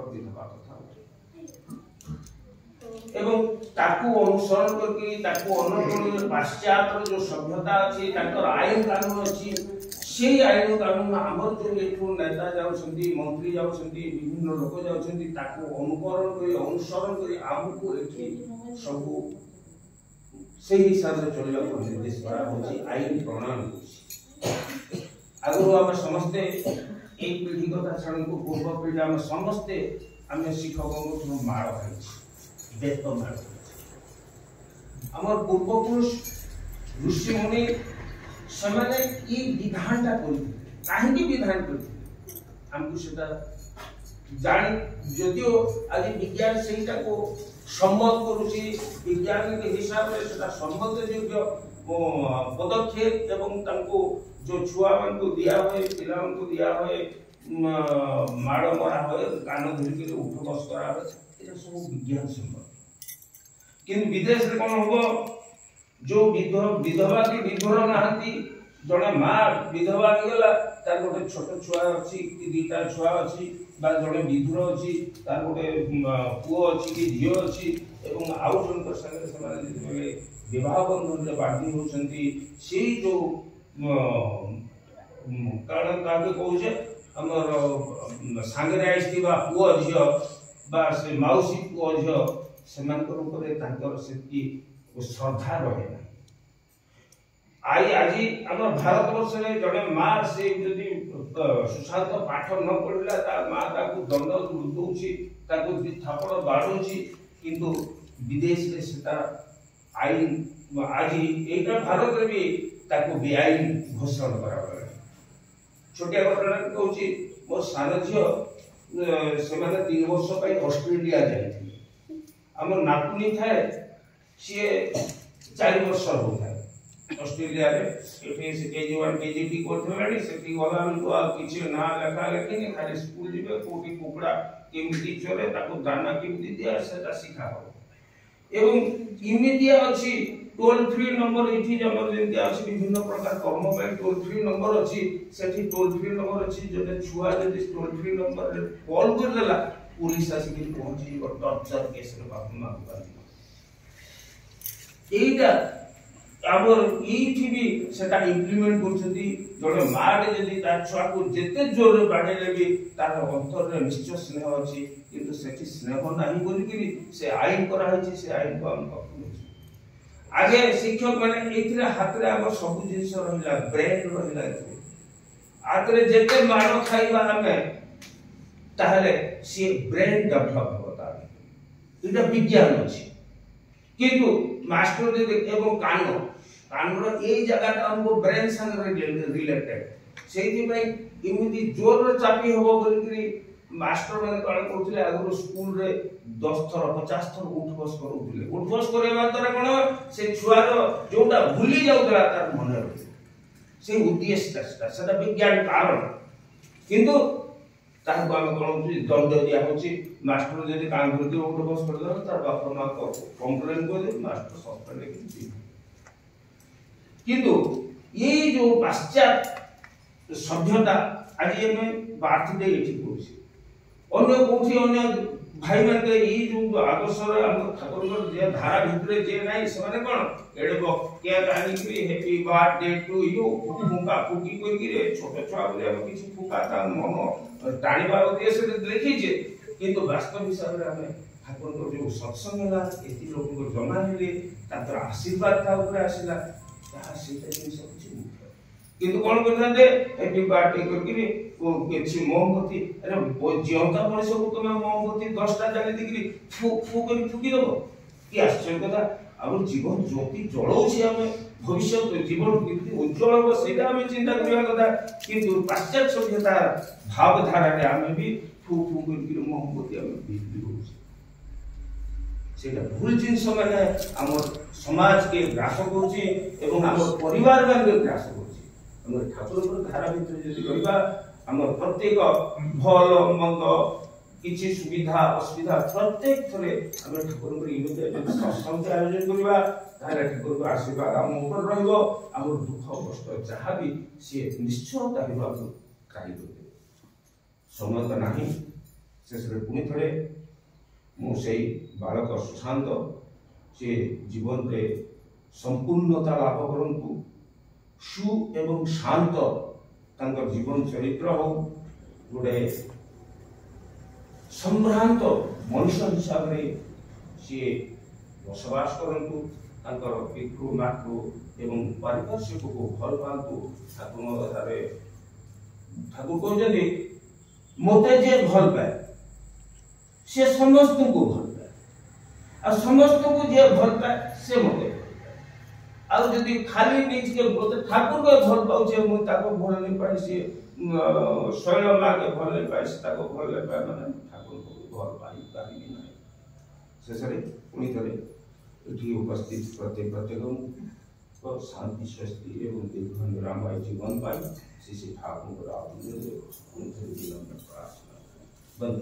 प्रति देवा कथा एवं ताकू अनुसरण करके ताकू अनुकूल पाश्चात्य जो सभ्यता अछि ताकर आईन कानून अछि से आईन कानून हमर जो एठू नेता जाउछंती मंत्री जाउछंती विभिन्न लोक जाउछंती ताकू अनुकरण करी अनुसरण करी हमको एठी सब से हिसाब से चलला को निर्देश करा होछि आईन प्रणाली होछि आगु हम समस्त एक पीढ़ी कथा छाड़ को पूर्व पीढ़ी हम समस्त हम शिक्षकों को मार खाइछि बेतो मार हमर पूर्व पुरुष ऋषि मुनि समाने ई विधानटा करथिले काहे की विधान करथिले हमको सेटा जानि जदियो आज विज्ञान सेटा को सम्मत करूची विज्ञान के हिसाब से सेटा सम्मत योग्य पदक्षेप एवं तांको जो छुआ मान को दिया होय पिला मान को दिया होय माड़ मरा होय कान धरि के उठ बस करा होय एटा सब विज्ञान सम्मत किन विदेश रे कोन होबो जो विधवा की विधवा नाहंती जने मां विधवा गेला तार गोटे छोट छुआ अछि कि दीटा छुआ अछि बा जने विधुर अछि तार गोटे पुओ अछि कि झियो अछि एवं आउ जनकर संगे समान जे विवाह बंधन रे बाध्य होछंती सेही जो कारण काके कहूजे हमर सांगरे आइस्थिबा पुओ झियो बा से माउसी पुओ झियो सेमानकर ऊपर तांकर सेति श्रद्धा रहे ना आई आजी हमर भारत वर्ष रे जने मां से यदि सुशांत पाठ न पढिला ता मां ताकू दंड दोउची ताकू थापड़ बाडुची किंतु विदेश रे सेता आईन आजी एटा भारत रे भी ताकू बेआईन घोषणा कराबला छोटिया घटना कहूची मोर सानो झियो सेमाने 3 वर्ष पई ऑस्ट्रेलिया जाईथि हमर नातुनी थाए से 4 वर्ष हो थाए ऑस्ट्रेलिया रे एठी से केजी1 केजी2 करथलानी सेठी गला को आ किछ ना लेखा लेकिन खाली स्कूल जिबे कोटी कुकड़ा केमिति चले ताको दाना केमिति दिया सेटा सिखा हो एवं इमिडिया अछि टोल फ्री नंबर एठी जमर जेंति अछि विभिन्न प्रकार कर्म पे टोल फ्री नंबर अछि सेठी टोल फ्री नंबर अछि जने छुआ जदि टोल फ्री नंबर रे कॉल कर देला पुलिस आसी के पहुंची और टॉर्चर केस रे बाप मां कर एटा हमर एठी भी सेटा इंप्लीमेंट करछथि जने मारे जदि तार छुआ को जेते जोर रे बाडे भी तार अंतर रे निश्चय स्नेह अछि किंतु सेठी स्नेह नाही बोली कि से आईन करा है से आईन को हम आगे शिक्षक माने एथिरा हाथ रे हम सब जिंस रहिला ब्रेन रहिला आतरे जेते मारो खाइबा हमें ताहले से ब्रेन डेवलप होता है इटा विज्ञान अछि किंतु मास्टर जे एवं कानून ए जगह हमको ब्रेन संग रिलेटेड सेति भाई इमिति जोर चापी होबो बोलकरी मास्टर माने कण करथिले आगु स्कूल रे 10 थर 50 थर उठ बस करूथिले उठ बस करेबा द्वारा कोन से छुआर जोटा भूली जाउतला तार मन रे से उद्देश्य सेटा विज्ञान कारण किंतु ताको हम कोन दंड दिया होची मास्टर जदि काम करते उठ बस करला तार बाप मां को कंप्लेन को दे मास्टर सस्पेंड कर किंतु ये जो पाश्चात्य सभ्यता आज में बर्थडे एठी होची अन्य कोठी अन्य भाई मान के ई जो आदर्श हम ठाकुर जे धारा भितरे जे नाही सने कोन एडे बक्या कहानी की हैप्पी बर्थडे टू यू फुका फुकी कोई रे छोटे छुआ बोले हम किछ फुका ता मन टाणीबा उद्देश्य से देखि जे किंतु वास्तव हिसाब रे हमें ठाकुर को जो सत्संग होला एति लोक को जमा हेले तातर आशीर्वाद ता ऊपर आसीला ता सेटा जिन सब किंतु कोन करथांते हैप्पी बर्थडे करके किछि मोमबत्ती अरे जियंता मनुष्य को तुम मोमबत्ती 10 टा जाले दिकरी फुक फुक कर फुकी दबो कि आश्चर्य कथा हम जीवन ज्योति जळौछि हमें भविष्य जीवन किति उज्जवल हो सेटा हमें चिंता करिया कथा किंतु पाश्चात्य सभ्यता भावधारा रे हमें भी फुक फुक कर मोमबत्ती हमें बिजली हो सेटा भूल जिंस माने हमर समाज के ग्रास होछि एवं हमर परिवार के ग्रास होछि हमर ठाकुर पर धारा भीतर जदि करबा हमर प्रत्येक भल मंद किछि सुविधा असुविधा प्रत्येक थरे हमर ठाकुर पर इबे सत्संग आयोजन करबा तारे ठाकुर को आशीर्वाद हम ऊपर रहबो हमर दुख कष्ट जहा भी से निश्चय ताहिबा काई करबे समय तो नाही शेष पुणी थे मुझे बालक सुशांत से जीवन में संपूर्णता लाभ करूँ सु एवं शांत तंकर जीवन चरित्र हो गोटे संभ्रांत मनुष्य हिसाब से सी बसवास करूँ पितृ मातृ एवं पारिपार्श्विक को भल पातु ठाकुर ठाकुर कहते मत जे भल पाए से समस्त को भल पाए आ समस्त को जे भल पाए से मत आदि खाली निज के बोलते ठाकुर के भल पाऊे मुझे भल नहीं पाए सी शैल माँ के भल नहीं पाए भल नहीं पाए मैंने ठाकुर को भल पाई पारि ना शेष पुणी थे ये उपस्थित प्रत्येक शांति स्वस्ति एवं दीर्घ निरामय जीवन पाई श्री ठाकुर प्रार्थना बंद।